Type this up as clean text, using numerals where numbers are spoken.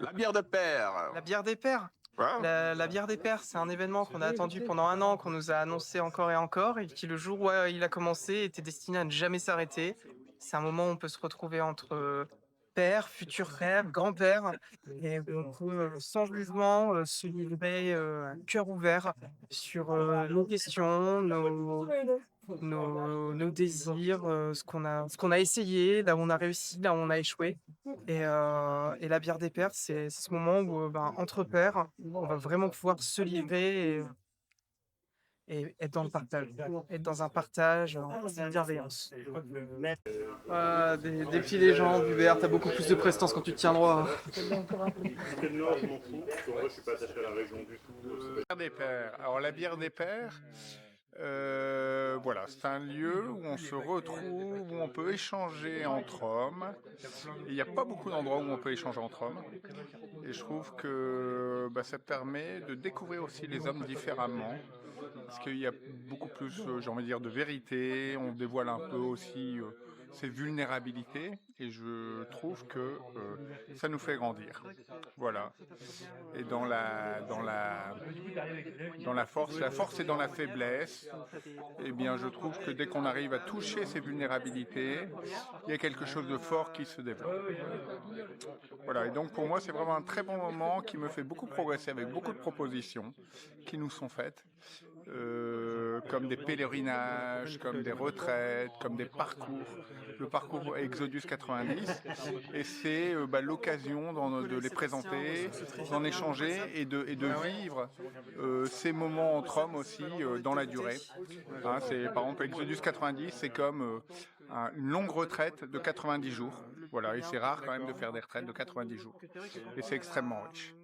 La bière de père. La bière des pères. Hein. La bière des pères, c'est un événement qu'on a attendu pendant 1 an, qu'on nous a annoncé encore et encore, et qui le jour où il a commencé était destiné à ne jamais s'arrêter. C'est un moment où on peut se retrouver entre pères, futurs pères, grands-pères, et où on peut sans jugement se livrer cœur ouvert sur nos questions, nos désirs, ce qu'on a essayé, là où on a réussi, là où on a échoué. Et la bière des pères, c'est ce moment où, entre pairs, on va vraiment pouvoir se livrer et être dans le partage. Être dans un partage, une bienveillance. Des petits légendes, Hubert, t'as beaucoup plus de prestance quand tu te tiens droit. Bière des pères. Alors la bière des pères, voilà, c'est un lieu où on se retrouve, où on peut échanger entre hommes. Il n'y a pas beaucoup d'endroits où on peut échanger entre hommes. Et je trouve que ça permet de découvrir aussi les hommes différemment. Parce qu'il y a beaucoup plus, j'ai envie de dire, de vérité. On dévoile un peu aussi ses vulnérabilités. Et je trouve que ça nous fait grandir. Voilà. Et dans la force est dans la faiblesse. Eh bien, je trouve que dès qu'on arrive à toucher ces vulnérabilités, il y a quelque chose de fort qui se développe. Voilà, et donc pour moi, c'est vraiment un très bon moment qui me fait beaucoup progresser avec beaucoup de propositions qui nous sont faites, comme des pèlerinages, comme des retraites, comme des parcours. Le parcours Exodus 90, et c'est l'occasion de les présenter, d'en échanger et de vivre ces moments entre hommes aussi dans la durée. Hein, par exemple, Exodus 90, c'est comme une longue retraite de 90 jours. Voilà, et c'est rare quand même de faire des retraites de 90 jours. Et c'est extrêmement riche.